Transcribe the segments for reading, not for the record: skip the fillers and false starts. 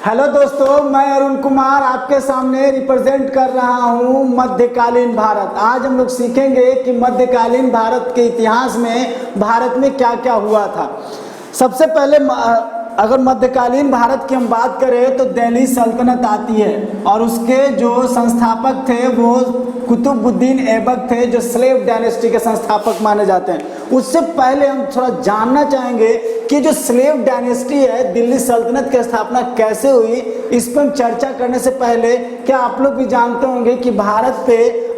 Hello दोस्तों, मैं अरुण कुमार आपके सामने रिप्रेजेंट कर रहा हूं मध्यकालीन भारत। आज हम लोग सीखेंगे कि मध्यकालीन भारत के इतिहास में भारत में क्या क्या हुआ था। सबसे पहले अगर मध्यकालीन भारत की हम बात करें तो दिल्ली सल्तनत आती है और उसके जो संस्थापक थे वो कुतुबुद्दीन ऐबक थे, जो स्लेव डायनेस्टी के संस्थापक माने जाते हैं। उससे पहले हम थोड़ा जानना चाहेंगे कि जो स्लेव डायनेस्टी है, दिल्ली सल्तनत की स्थापना कैसे हुई। इस पर हम चर्चा करने से पहले क्या आप लोग भी जानते होंगे कि भारत पे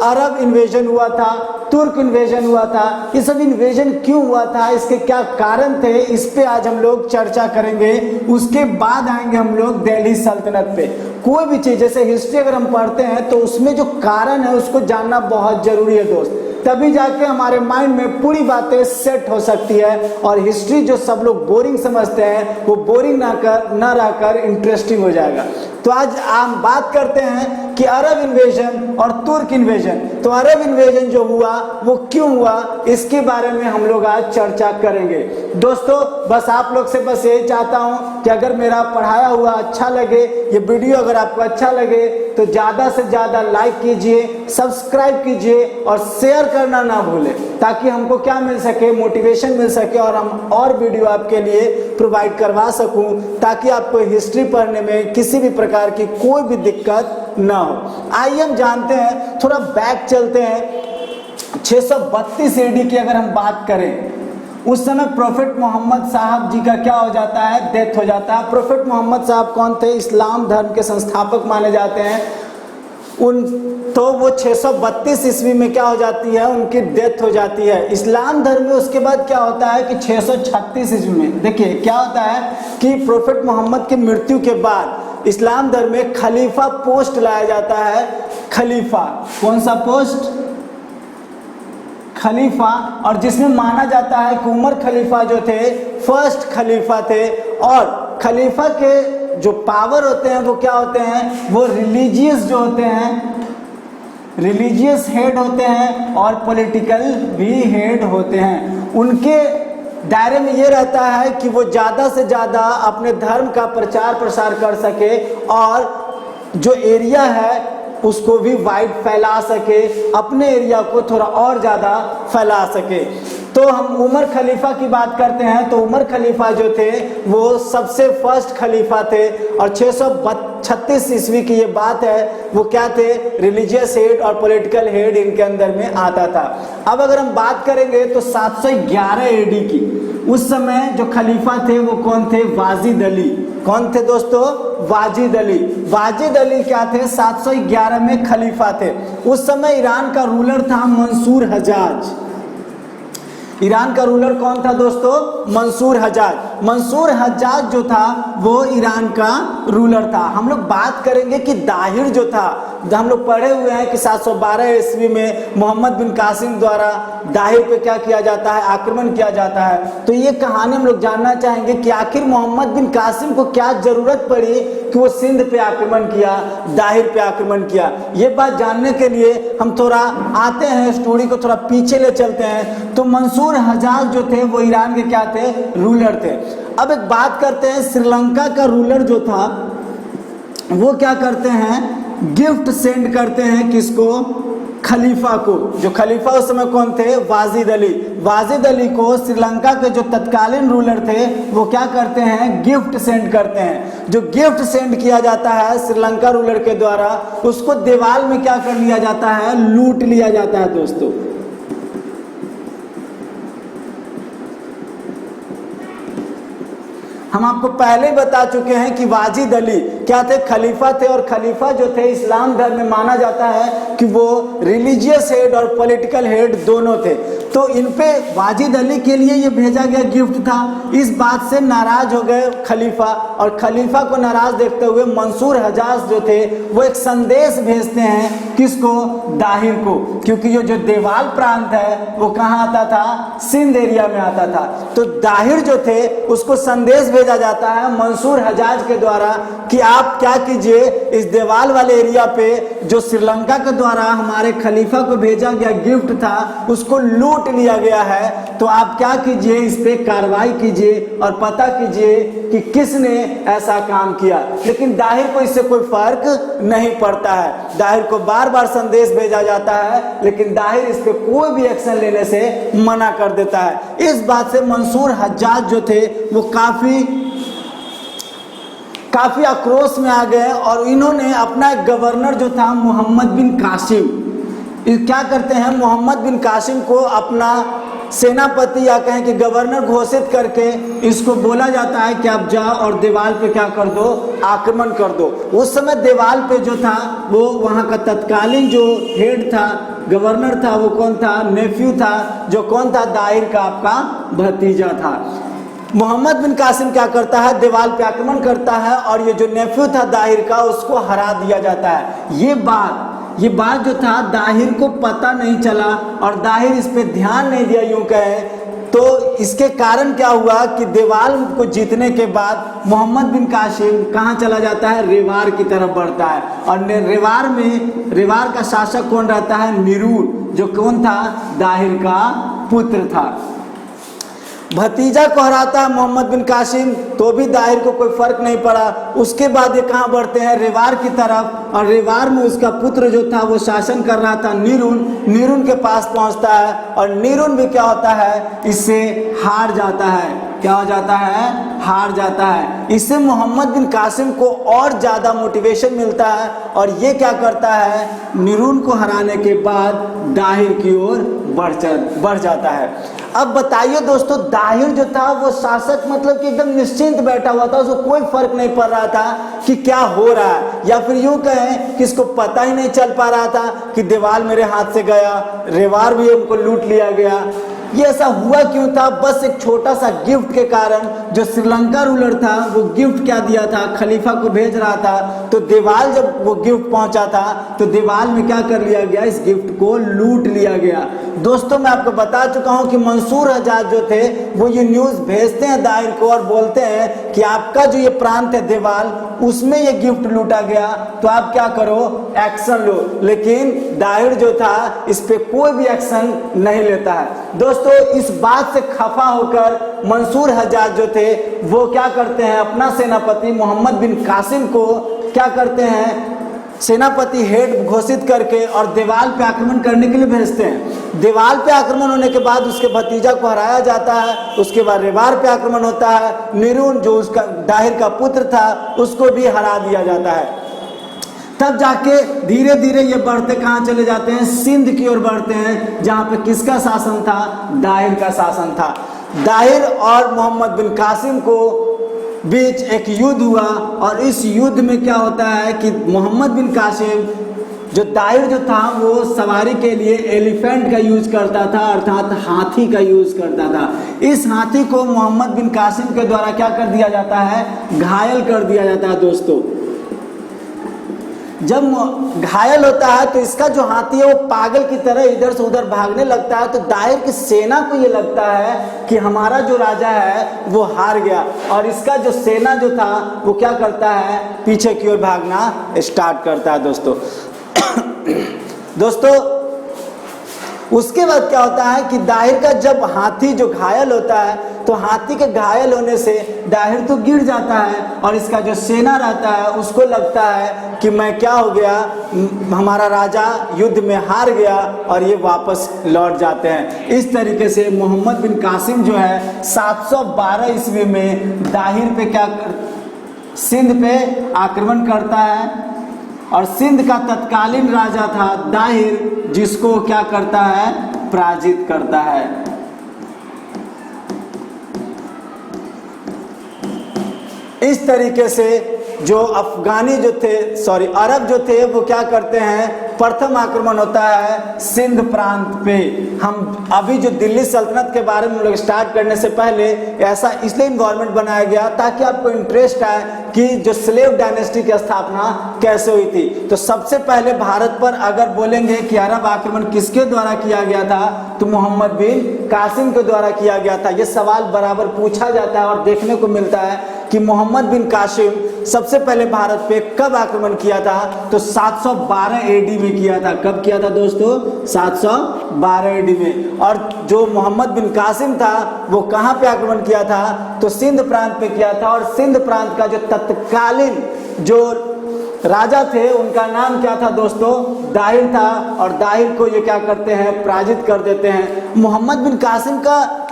अरब इन्वेजन हुआ था, तुर्क इन्वेजन हुआ था। ये सब इन्वेजन क्यों हुआ था, इसके क्या कारण थे, इस पे आज हम लोग चर्चा करेंगे। उसके बाद आएंगे हम लोग दिल्ली सल्तनत पे। कोई भी चीज जैसे हिस्ट्री अगर हम पढ़ते हैं तो उसमें जो कारण है उसको जानना बहुत जरूरी है दोस्त, तभी जाके हमारे माइंड में पूरी बातें सेट हो सकती है और हिस्ट्री जो सब लोग बोरिंग समझते हैं वो बोरिंग ना रहकर इंटरेस्टिंग हो जाएगा। तो आज हम बात करते हैं कि अरब इन्वेजन और तुर्क इन्वेजन। तो अरब इन्वेजन जो हुआ वो क्यों हुआ, इसके बारे में हम लोग आज चर्चा करेंगे। दोस्तों बस आप लोग से बस यही चाहता हूं कि अगर मेरा पढ़ाया हुआ अच्छा लगे, ये वीडियो अगर आपको अच्छा लगे तो ज़्यादा से ज़्यादा लाइक कीजिए, सब्सक्राइब कीजिए और शेयर करना ना भूलें, ताकि हमको क्या मिल सके, मोटिवेशन मिल सके और हम और वीडियो आपके लिए प्रोवाइड करवा सकूं, ताकि आपको हिस्ट्री पढ़ने में किसी भी प्रकार की कोई भी दिक्कत ना हो। आइए हम जानते हैं, थोड़ा बैक चलते हैं। 632 एडी की अगर हम बात करें, उस समय प्रोफेट मोहम्मद साहब जी का क्या हो जाता है, डेथ हो जाता है। प्रोफेट मोहम्मद साहब कौन थे, इस्लाम धर्म के संस्थापक माने जाते हैं। तो वो 632 ईस्वी में क्या हो जाती है, उनकी डेथ हो जाती है इस्लाम धर्म में। उसके बाद क्या होता है कि 636 ईस्वी में देखिए क्या होता है कि प्रोफेट मोहम्मद की मृत्यु के बाद इस्लाम धर्म में खलीफा पोस्ट लाया जाता है। खलीफा, कौन सा पोस्ट, खलीफा, और जिसमें माना जाता है कि उमर खलीफा जो थे फर्स्ट खलीफा थे। और खलीफा के जो पावर होते हैं वो क्या होते हैं, वो रिलीजियस जो होते हैं, रिलीजियस हेड होते हैं और पॉलिटिकल भी हेड होते हैं। उनके दायरे में ये रहता है कि वो ज़्यादा से ज़्यादा अपने धर्म का प्रचार प्रसार कर सके और जो एरिया है उसको भी वाइड फैला सके, अपने एरिया को थोड़ा और ज़्यादा फैला सके। तो हम उमर खलीफा की बात करते हैं तो उमर खलीफा जो थे वो सबसे फर्स्ट खलीफा थे और 636 ईस्वी की ये बात है, वो क्या थे, रिलीजियस हेड और पॉलिटिकल हेड इनके अंदर में आता था। अब अगर हम बात करेंगे तो 711 एडी की, उस समय जो खलीफा थे वो कौन थे, वाजिद अली। कौन थे दोस्तों, वाजिद अली। वाजिद अली क्या थे, 711 में खलीफा थे। उस समय ईरान का रूलर था मंसूर हजाज। ईरान का रूलर कौन था दोस्तों, मंसूर हजाज। मंसूर हजाज जो था वो ईरान का रूलर था। हम लोग बात करेंगे कि दाहिर जो था, हम लोग पढ़े हुए हैं कि 712 ईस्वी में मोहम्मद बिन कासिम द्वारा दाहिर पे क्या किया जाता है, आक्रमण किया जाता है। तो ये कहानी हम लोग जानना चाहेंगे कि आखिर मोहम्मद बिन कासिम को क्या जरूरत पड़ी कि वो सिंध पे आक्रमण किया, दाहिर पे आक्रमण किया। ये बात जानने के लिए हम थोड़ा आते हैं, स्टोरी को थोड़ा पीछे ले चलते हैं। तो मंसूर हजाज जो थे वो ईरान के क्या थे, रूलर थे। अब एक बात करते हैं, श्रीलंका का रूलर जो था वो क्या करते हैं, गिफ्ट सेंड करते हैं किसको, खलीफा को। जो खलीफा उस समय कौन थे, वाजिद अली। वाजिद अली को श्रीलंका के जो तत्कालीन रूलर थे वो क्या करते हैं, गिफ्ट सेंड करते हैं। जो गिफ्ट सेंड किया जाता है श्रीलंका रूलर के द्वारा, उसको दीवार में क्या कर लिया जाता है, लूट लिया जाता है दोस्तों। हम आपको पहले ही बता चुके हैं कि वाजिद अली क्या थे, खलीफा थे। और खलीफा जो थे इस्लाम धर्म में माना जाता है कि वो रिलीजियस हेड और पॉलिटिकल हेड दोनों थे। तो इन पे वाजिद अली के लिए ये भेजा गया गिफ्ट था। इस बात से नाराज हो गए खलीफा, और खलीफा को नाराज देखते हुए मंसूर हजाज जो थे वो एक संदेश भेजते हैं किसको, दाहिर को, क्योंकि ये जो देवाल प्रांत है वो कहाँ आता था, सिंध एरिया में आता था। तो दाहिर जो थे उसको संदेश भेजा जाता है मंसूर हजाज के द्वारा कि आप क्या कीजिए, इस देवाल वाले एरिया पे जो श्रीलंका के द्वारा हमारे खलीफा को भेजा गया गिफ्ट था उसको लूट लिया गया है। तो आप क्या कीजिए, इस पे कार्रवाई कीजिए और पता कीजिए कि किसने ऐसा काम किया। लेकिन दाहिर को इससे कोई फर्क नहीं पड़ता है। दाहिर को बार बार संदेश भेजा जाता है लेकिन दाहिर इस पे कोई भी एक्शन लेने से मना कर देता है। इस बात से मंसूर हज्जाज जो थे वो काफी आक्रोश में आ गए और इन्होंने अपना एक गवर्नर जो था मोहम्मद बिन कासिम, क्या करते हैं, मोहम्मद बिन कासिम को अपना सेनापति या कहें कि गवर्नर घोषित करके इसको बोला जाता है कि आप जाओ और दीवार पे क्या कर दो, आक्रमण कर दो। उस समय दीवार पे जो था वो वहाँ का तत्कालीन जो हेड था, गवर्नर था, वो कौन था, नेफ्यू था, जो कौन था, दाहिर का आपका भतीजा था। मोहम्मद बिन कासिम क्या करता है, दीवार पे आक्रमण करता है और ये जो नेफ्यू था दाहिर का उसको हरा दिया जाता है। ये बात जो था दाहिर को पता नहीं चला और दाहिर इस पे ध्यान नहीं दिया, यूं कहे तो इसके कारण क्या हुआ कि दीवार को जीतने के बाद मोहम्मद बिन कासिम कहाँ चला जाता है, रेवार की तरफ बढ़ता है। और रेवार का शासक कौन रहता है, निरून, जो कौन था, दाहिर का पुत्र था। भतीजा को हराता है मोहम्मद बिन कासिम तो भी दाहिर को कोई फर्क नहीं पड़ा। उसके बाद ये कहाँ बढ़ते हैं, रेवार की तरफ, और रेवार में उसका पुत्र जो था वो शासन कर रहा था, नीरून के पास पहुँचता है और नीरून भी क्या होता है, इससे हार जाता है। क्या हो जाता है, हार जाता है। इससे मोहम्मद बिन कासिम को और ज़्यादा मोटिवेशन मिलता है और ये क्या करता है, नीरून को हराने के बाद दाहिर की ओर बढ़ जाता है। अब बताइए दोस्तों, दाहिर जो था वो शासक मतलब कि एकदम निश्चिंत बैठा हुआ था, उसको कोई फर्क नहीं पड़ रहा था कि क्या हो रहा है, या फिर यूं कहें कि इसको पता ही नहीं चल पा रहा था कि दीवार मेरे हाथ से गया, रेवार भी हमको लूट लिया गया। ये ऐसा हुआ क्यों था, बस एक छोटा सा गिफ्ट के कारण। जो श्रीलंका रूलर था वो गिफ्ट क्या दिया था, खलीफा को भेज रहा था, तो दीवार जब वो गिफ्ट पहुंचा था तो दीवार में क्या कर लिया गया, इस गिफ्ट को लूट लिया गया। दोस्तों मैं आपको बता चुका हूं कि मंसूर हज्जाज जो थे वो ये न्यूज़ भेजते हैं दाहिर को और बोलते हैं कि आपका जो ये प्रांत है दीवार, उसमें ये गिफ्ट लूटा गया, तो आप क्या करो, एक्शन लो। लेकिन दाहिर जो था इस पे कोई भी एक्शन नहीं लेता है। दोस्तों इस बात से खफा होकर मंसूर हज्जाज जो थे वो क्या करते हैं, अपना सेनापति मोहम्मद बिन कासिम को क्या करते हैं, सेनापति हेड घोषित करके और दीवार पे आक्रमण करने के लिए भेजते हैं। दीवार पे आक्रमण होने के बाद उसके भतीजा को हराया जाता है। उसके बाद रेवार पे आक्रमण होता है, नीरून जो उसका दाहिर का पुत्र था उसको भी हरा दिया जाता है। तब जाके धीरे धीरे ये बढ़ते कहाँ चले जाते हैं, सिंध की ओर बढ़ते हैं, जहाँ पे किसका शासन था, दाहिर का शासन था। दाहिर और मोहम्मद बिन कासिम को बीच एक युद्ध हुआ और इस युद्ध में क्या होता है कि मोहम्मद बिन कासिम जो दाहिर जो था वो सवारी के लिए एलिफेंट का यूज करता था, अर्थात हाथी का यूज करता था। इस हाथी को मोहम्मद बिन कासिम के द्वारा क्या कर दिया जाता है, घायल कर दिया जाता है। दोस्तों जब घायल होता है तो इसका जो हाथी है वो पागल की तरह इधर से उधर भागने लगता है। तो दाहिर की सेना को ये लगता है कि हमारा जो राजा है वो हार गया और इसका जो सेना जो था वो क्या करता है, पीछे की ओर भागना स्टार्ट करता है। दोस्तों उसके बाद क्या होता है कि दाहिर का जब हाथी जो घायल होता है तो हाथी के घायल होने से दाहिर तो गिर जाता है और इसका जो सेना रहता है उसको लगता है कि मैं क्या हो गया, हमारा राजा युद्ध में हार गया और ये वापस लौट जाते हैं। इस तरीके से मोहम्मद बिन कासिम जो है 712 ईस्वी में दाहिर पे सिंध पे आक्रमण करता है और सिंध का तत्कालीन राजा था दाहिर, जिसको क्या करता है, पराजित करता है। इस तरीके से जो अफगानी जो थे अरब जो थे वो क्या करते हैं, प्रथम आक्रमण होता है सिंध प्रांत पे। हम अभी जो दिल्ली सल्तनत के बारे में लोग स्टार्ट करने से पहले ऐसा इसलिए इन्वायरमेंट बनाया गया ताकि आपको इंटरेस्ट आए कि जो स्लेव डायनेस्टी की स्थापना कैसे हुई थी। तो सबसे पहले भारत पर अगर बोलेंगे कि अरब आक्रमण किसके द्वारा किया गया था तो मोहम्मद बिन कासिम के द्वारा किया गया था। ये सवाल बराबर पूछा जाता है और देखने को मिलता है कि मोहम्मद बिन कासिम सबसे पहले भारत पे कब आक्रमण किया था, तो 712 एडी में किया था। कब किया था दोस्तों? 712 एडी में। और जो मोहम्मद बिन कासिम था वो कहाँ पे आक्रमण किया था, तो सिंध प्रांत पे किया था। और सिंध प्रांत का जो तत्कालीन जो राजा थे उनका नाम क्या था दोस्तों? दाहिर था। और दाहिर को ये क्या करते हैं? पराजित कर देते हैं। मोहम्मद बिन कासिम का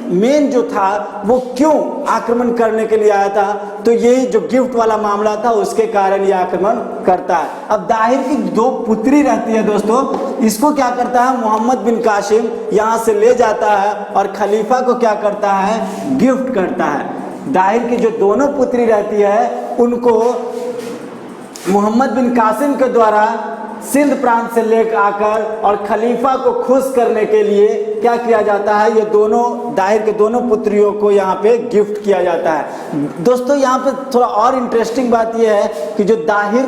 मेन जो था वो क्यों आक्रमण करने के लिए आया था, तो यही जो गिफ्ट वाला मामला था उसके कारण ये आक्रमण करता है। अब दाहिर की 2 पुत्री रहती है दोस्तों, इसको क्या करता है मोहम्मद बिन कासिम यहाँ से ले जाता है और खलीफा को क्या करता है? गिफ्ट करता है। दाहिर की जो दोनों पुत्री रहती है उनको मोहम्मद बिन कासिम के द्वारा सिंध प्रांत से लेकर आकर और खलीफा को खुश करने के लिए क्या किया जाता है? ये दोनों दाहिर के दोनों पुत्रियों को यहाँ पे गिफ्ट किया जाता है। दोस्तों यहाँ पे थोड़ा और इंटरेस्टिंग बात यह है कि जो दाहिर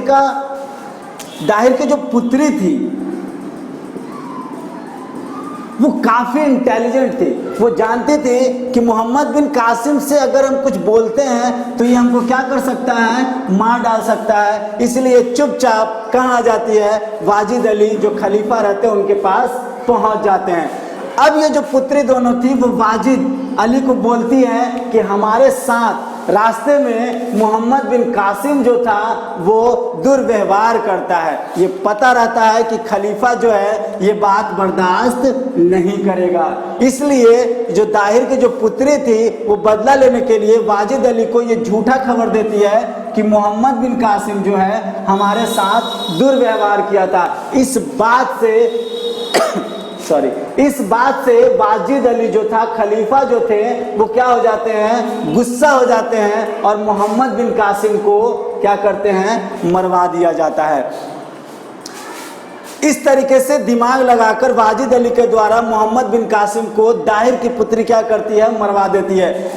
की जो पुत्री थी वो काफ़ी इंटेलिजेंट थे। वो जानते थे कि मोहम्मद बिन कासिम से अगर हम कुछ बोलते हैं तो ये हमको क्या कर सकता है? मार डाल सकता है। इसलिए चुपचाप कहाँ आ जाती है? वाजिद अली जो खलीफा रहते हैं उनके पास पहुँच जाते हैं। अब ये जो पुत्री दोनों थी वो वाजिद अली को बोलती है कि हमारे साथ रास्ते में मोहम्मद बिन कासिम जो था वो दुर्व्यवहार करता है। ये पता रहता है कि खलीफा जो है ये बात बर्दाश्त नहीं करेगा। इसलिए जो दाहिर की जो पुत्री थी वो बदला लेने के लिए वाजिद अली को ये झूठा खबर देती है कि मोहम्मद बिन कासिम जो है हमारे साथ दुर्व्यवहार किया था। इस बात से वाजिद अली जो था, खलीफा जो थे, वो क्या हो जाते हैं? गुस्सा हो जाते हैं और मोहम्मद बिन कासिम को क्या करते हैं? मरवा दिया जाता है। इस तरीके से दिमाग लगाकर वाजिद अली के द्वारा मोहम्मद बिन कासिम को दाहिर की पुत्री क्या करती है? मरवा देती है।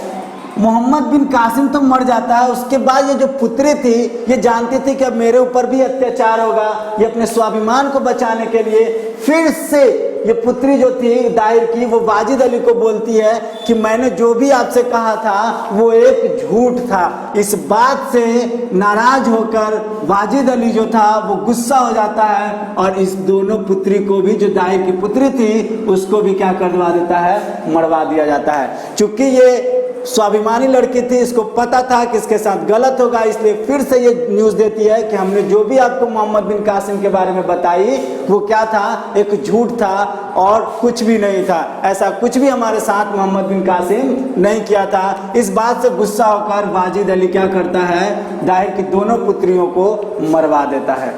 मोहम्मद बिन कासिम तो मर जाता है। उसके बाद ये जो पुत्री थी ये जानती थी कि अब मेरे ऊपर भी अत्याचार होगा। ये अपने स्वाभिमान को बचाने के लिए फिर से ये पुत्री जो थी दाहिर की वो वाजिद अली को बोलती है कि मैंने जो भी आपसे कहा था वो एक झूठ था। इस बात से नाराज होकर वाजिद अली जो था वो गुस्सा हो जाता है और इस दोनों पुत्री को भी, जो दाहिर की पुत्री थी उसको भी क्या करवा देता है? मरवा दिया जाता है। चूंकि ये स्वाभिमानी लड़की थी, इसको पता था कि इसके साथ गलत होगा, इसलिए फिर से ये न्यूज़ देती है कि हमने जो भी आपको मोहम्मद बिन कासिम के बारे में बताई वो क्या था? एक झूठ था और कुछ भी नहीं था। ऐसा कुछ भी हमारे साथ मोहम्मद बिन कासिम नहीं किया था। इस बात से गुस्सा होकर वाजिद अली क्या करता है? दाहिर की दोनों पुत्रियों को मरवा देता है।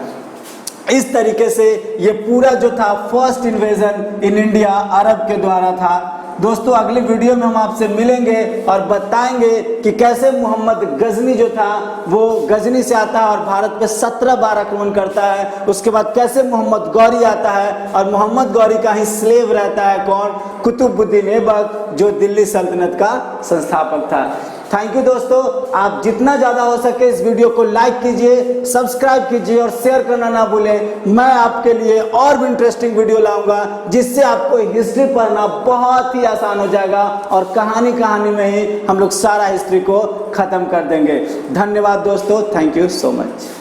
इस तरीके से ये पूरा जो था फर्स्ट इन्वेजन इन इंडिया अरब के द्वारा था। दोस्तों अगले वीडियो में हम आपसे मिलेंगे और बताएंगे कि कैसे मोहम्मद गजनी जो था वो गजनी से आता है और भारत पे 17 बार आक्रमण करता है। उसके बाद कैसे मोहम्मद गौरी आता है और मोहम्मद गौरी का ही स्लेव रहता है कौन? कुतुबुद्दीन ऐबक, जो दिल्ली सल्तनत का संस्थापक था। थैंक यू दोस्तों, आप जितना ज़्यादा हो सके इस वीडियो को लाइक कीजिए, सब्सक्राइब कीजिए और शेयर करना ना भूलें। मैं आपके लिए और भी इंटरेस्टिंग वीडियो लाऊंगा जिससे आपको हिस्ट्री पढ़ना बहुत ही आसान हो जाएगा और कहानी में ही हम लोग सारा हिस्ट्री को ख़त्म कर देंगे। धन्यवाद दोस्तों, थैंक यू सो मच।